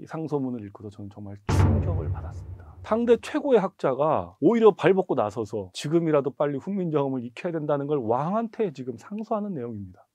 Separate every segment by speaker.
Speaker 1: 상소문을 읽고도 저는 정말 충격을 받았습니다. 당대 최고의 학자가 오히려 발벗고 나서서 지금이라도 빨리 훈민정음을 익혀야 된다는 걸 왕한테 지금 상소하는 내용입니다.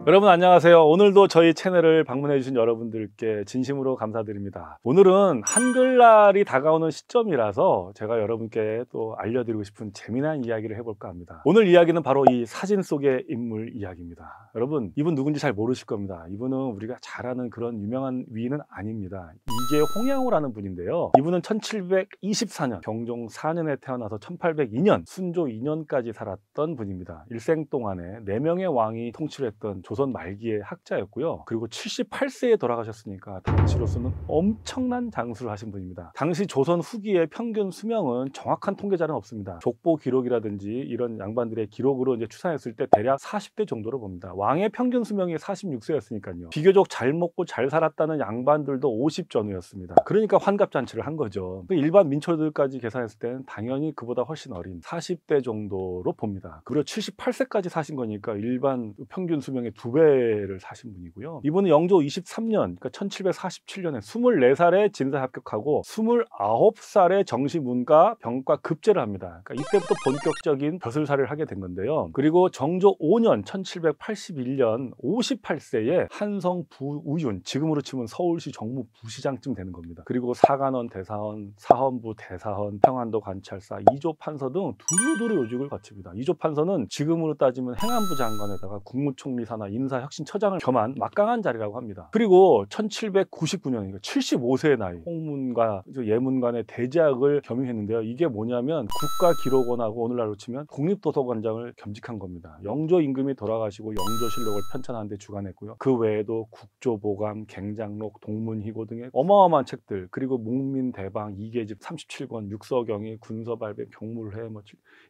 Speaker 1: 여러분 안녕하세요. 오늘도 저희 채널을 방문해 주신 여러분들께 진심으로 감사드립니다. 오늘은 한글날이 다가오는 시점이라서 제가 여러분께 또 알려드리고 싶은 재미난 이야기를 해볼까 합니다. 오늘 이야기는 바로 이 사진 속의 인물 이야기입니다. 여러분 이분 누군지 잘 모르실 겁니다. 이분은 우리가 잘 아는 그런 유명한 위인은 아닙니다. 이게 홍양호라는 분인데요. 이분은 1724년 경종 4년에 태어나서 1802년 순조 2년까지 살았던 분입니다. 일생 동안에 4명의 왕이 통치를 했던 조선 말기의 학자였고요. 그리고 78세에 돌아가셨으니까 당시로서는 엄청난 장수를 하신 분입니다. 당시 조선 후기의 평균 수명은 정확한 통계자는 없습니다. 족보 기록이라든지 이런 양반들의 기록으로 이제 추산했을 때 대략 40대 정도로 봅니다. 왕의 평균 수명이 46세였으니까요. 비교적 잘 먹고 잘 살았다는 양반들도 50 전후였습니다. 그러니까 환갑잔치를 한 거죠. 일반 민초들까지 계산했을 때는 당연히 그보다 훨씬 어린 40대 정도로 봅니다. 그리고 78세까지 사신 거니까 일반 평균 수명의 2배를 사신 분이고요. 이분은 영조 23년, 그러니까 1747년에 24살에 진사 합격하고 29살에 정시문과 병과 급제를 합니다. 그러니까 이때부터 본격적인 벼슬살이를 하게 된 건데요. 그리고 정조 5년 1781년 58세에 한성 부우윤, 지금으로 치면 서울시 정무부시장쯤 되는 겁니다. 그리고 사관원 대사원, 사헌부 대사원, 평안도 관찰사, 이조 판서 등 두루두루 요직을 거칩니다. 이조 판서는 지금으로 따지면 행안부 장관에다가 국무총리사나 인사혁신처장을 겸한 막강한 자리라고 합니다. 그리고 1799년 75세의 나이 홍문과 예문관의 대제학을 겸임했는데요. 이게 뭐냐면 국가기록원하고 오늘날로 치면 국립도서관장을 겸직한 겁니다. 영조 임금이 돌아가시고 영조실록을 편찬하는 데 주관했고요. 그 외에도 국조보감, 갱장록, 동문희고 등의 어마어마한 책들, 그리고 묵민대방, 이계집 37권, 육서경위, 군서발배, 경물회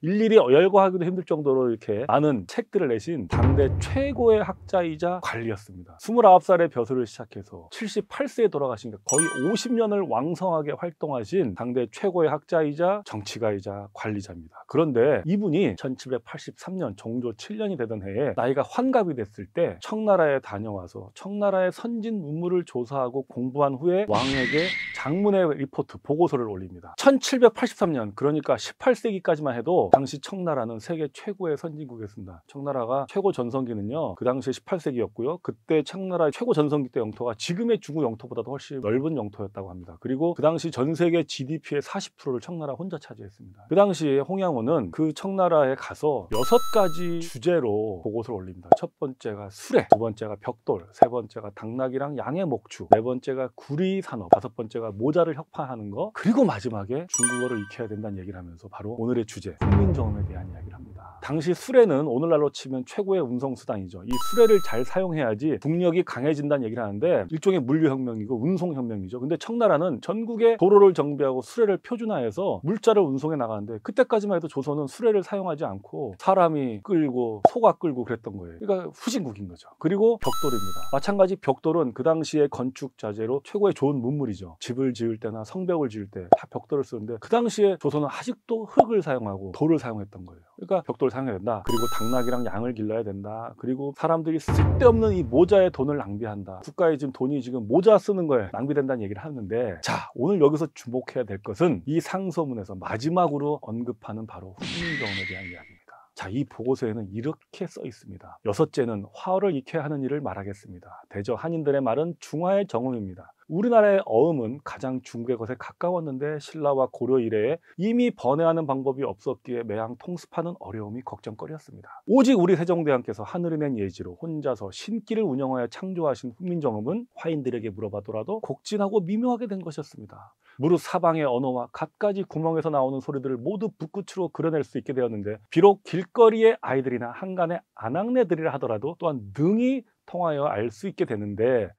Speaker 1: 일일이 열거하기도 힘들 정도로 이렇게 많은 책들을 내신 당대 최고의 학자이자 관리였습니다. 29살에 벼슬을 시작해서 78세에 돌아가시니까 거의 50년을 왕성하게 활동하신 당대 최고의 학자이자 정치가이자 관리자입니다. 그런데 이분이 1783년 정조 7년이 되던 해에 나이가 환갑이 됐을 때 청나라에 다녀와서 청나라의 선진 문물을 조사하고 공부한 후에 왕에게 장문의 리포트, 보고서를 올립니다. 1783년, 그러니까 18세기까지만 해도 당시 청나라는 세계 최고의 선진국이었습니다. 청나라가 최고 전성기는요, 그 당시에 18세기였고요. 그때 청나라의 최고 전성기 때 영토가 지금의 중국 영토보다도 훨씬 넓은 영토였다고 합니다. 그리고 그 당시 전 세계 GDP의 40%를 청나라 혼자 차지했습니다. 그 당시에 홍양호는 그 청나라에 가서 6가지 주제로 보고서를 올립니다. 첫 번째가 수레, 두 번째가 벽돌, 세 번째가 당나귀랑 양의 목축, 네 번째가 구리 산업, 다섯 번째가 모자를 혁파하는 거, 그리고 마지막에 중국어를 익혀야 된다는 얘기를 하면서 바로 오늘의 주제, 훈민정음에 대한 이야기를 합니다. 당시 수레는 오늘날로 치면 최고의 운송수단이죠. 이 수레를 잘 사용해야지 국력이 강해진다는 얘기를 하는데 일종의 물류혁명이고 운송혁명이죠. 근데 청나라는 전국에 도로를 정비하고 수레를 표준화해서 물자를 운송해 나가는데 그때까지만 해도 조선은 수레를 사용하지 않고 사람이 끌고 소가 끌고 그랬던 거예요. 그러니까 후진국인 거죠. 그리고 벽돌입니다. 마찬가지 벽돌은 그 당시의 건축 자재로 최고의 좋은 문물이죠. 집을 지을 때나 성벽을 지을 때 다 벽돌을 쓰는데 그 당시에 조선은 아직도 흙을 사용하고 돌을 사용했던 거예요. 그러니까 벽돌을 사용해야 된다. 그리고 당나귀랑 양을 길러야 된다. 그리고 사람들이 쓸데없는 이 모자에 돈을 낭비한다. 국가에 지금 돈이 지금 모자 쓰는 거에 낭비된다는 얘기를 하는데, 자, 오늘 여기서 주목해야 될 것은 이 상소문에서 마지막으로 언급하는 바로 훈민정음에 대한 이야기입니다. 자, 이 보고서에는 이렇게 써 있습니다. 여섯째는 화어를 익혀야 하는 일을 말하겠습니다. 대저 한인들의 말은 중화의 정음입니다. 우리나라의 어음은 가장 중국의 것에 가까웠는데 신라와 고려 이래에 이미 번외하는 방법이 없었기에 매양 통습하는 어려움이 걱정거리였습니다. 오직 우리 세종대왕께서 하늘이 낸 예지로 혼자서 신기를 운영하여 창조하신 훈민정음은 화인들에게 물어봐더라도 곡진하고 미묘하게 된 것이었습니다. 무릇 사방의 언어와 갖가지 구멍에서 나오는 소리들을 모두 붓끝으로 그려낼 수 있게 되었는데, 비록 길거리의 아이들이나 한간의 아낙네들이라 하더라도 또한 능히 통하여 알 수 있게 되는데,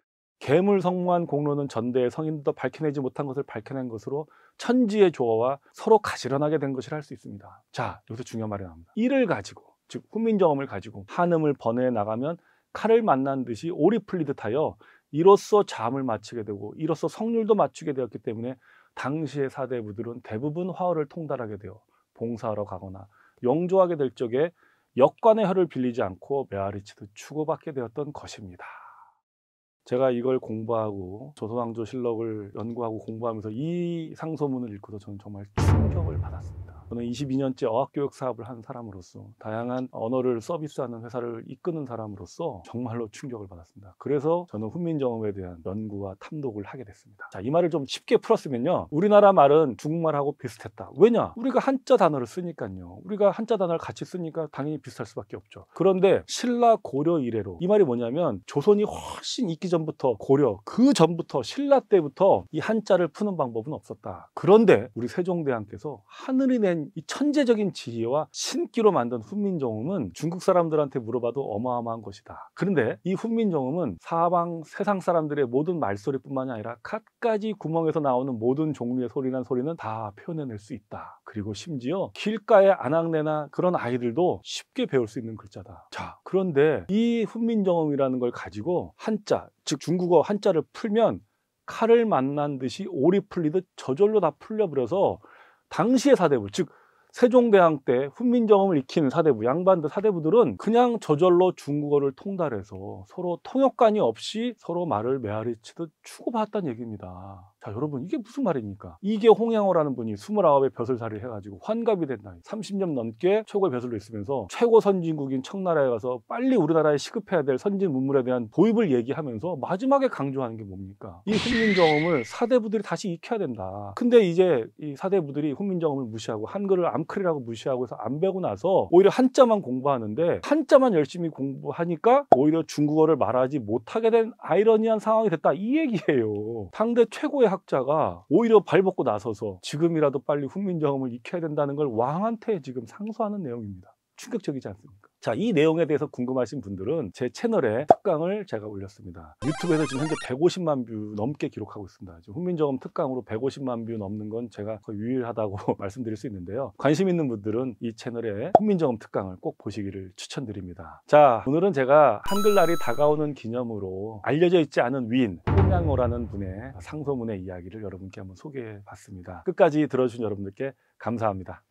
Speaker 1: 계물성무한 공로는 전대의 성인도 밝혀내지 못한 것을 밝혀낸 것으로 천지의 조화와 서로 가지런하게 된 것이라 할 수 있습니다. 자, 여기서 중요한 말이 나옵니다. 이를 가지고, 즉 훈민정음을 가지고 한음을 번외해 나가면 칼을 만난 듯이 올이 풀리듯 하여 이로써 잠을 맞추게 되고 이로써 성률도 맞추게 되었기 때문에 당시의 사대부들은 대부분 화어를 통달하게 되어 봉사하러 가거나 영조하게 될 적에 역관의 혀를 빌리지 않고 메아리 치듯 추고받게 되었던 것입니다. 제가 이걸 공부하고 조선왕조실록을 연구하고 공부하면서 이 상소문을 읽고도 저는 정말 충격을 받았습니다. 저는 22년째 어학교육 사업을 한 사람으로서 다양한 언어를 서비스하는 회사를 이끄는 사람으로서 정말로 충격을 받았습니다. 그래서 저는 훈민정음에 대한 연구와 탐독을 하게 됐습니다. 자, 이 말을 좀 쉽게 풀었으면요, 우리나라 말은 중국말하고 비슷했다. 왜냐? 우리가 한자 단어를 쓰니까요. 우리가 한자 단어를 같이 쓰니까 당연히 비슷할 수밖에 없죠. 그런데 신라 고려 이래로, 이 말이 뭐냐면 조선이 훨씬 있기 전부터, 고려 그 전부터, 신라 때부터 이 한자를 푸는 방법은 없었다. 그런데 우리 세종대왕께서 하늘이 낸 이 천재적인 지혜와 신기로 만든 훈민정음은 중국 사람들한테 물어봐도 어마어마한 것이다. 그런데 이 훈민정음은 사방 세상 사람들의 모든 말소리뿐만이 아니라 갖가지 구멍에서 나오는 모든 종류의 소리는 다 표현해낼 수 있다. 그리고 심지어 길가의 아낙네나 그런 아이들도 쉽게 배울 수 있는 글자다. 자, 그런데 이 훈민정음이라는 걸 가지고 한자, 즉 중국어 한자를 풀면 칼을 만난 듯이 올이 풀리듯 저절로 다 풀려버려서 당시의 사대부, 즉 세종대왕 때 훈민정음을 익힌 사대부, 양반들 사대부들은 그냥 저절로 중국어를 통달해서 서로 통역관이 없이 서로 말을 메아리치듯 주고받았다는 얘기입니다. 자, 여러분, 이게 무슨 말입니까? 이게 홍양호라는 분이 29의 벼슬살이를 해가지고 환갑이 된 나이 30년 넘게 최고의 벼슬로 있으면서 최고 선진국인 청나라에 가서 빨리 우리나라에 시급해야 될 선진 문물에 대한 도입을 얘기하면서 마지막에 강조하는 게 뭡니까? 이 훈민정음을 사대부들이 다시 익혀야 된다. 근데 이제 이 사대부들이 훈민정음을 무시하고 한글을 암클이라고 무시하고 해서 안 배우고 나서 오히려 한자만 공부하는데, 한자만 열심히 공부하니까 오히려 중국어를 말하지 못하게 된 아이러니한 상황이 됐다, 이 얘기예요. 당대 최고의 학자가 오히려 발벗고 나서서 지금이라도 빨리 훈민정음을 익혀야 된다는 걸 왕한테 지금 상소하는 내용입니다. 충격적이지 않습니까? 자, 이 내용에 대해서 궁금하신 분들은 제 채널에 특강을 제가 올렸습니다. 유튜브에서 지금 현재 150만 뷰 넘게 기록하고 있습니다. 지금 훈민정음 특강으로 150만 뷰 넘는 건 제가 거의 유일하다고 말씀드릴 수 있는데요. 관심 있는 분들은 이 채널에 훈민정음 특강을 꼭 보시기를 추천드립니다. 자, 오늘은 제가 한글날이 다가오는 기념으로 알려져 있지 않은 위인 홍양호라는 분의 상소문의 이야기를 여러분께 한번 소개해 봤습니다. 끝까지 들어주신 여러분들께 감사합니다.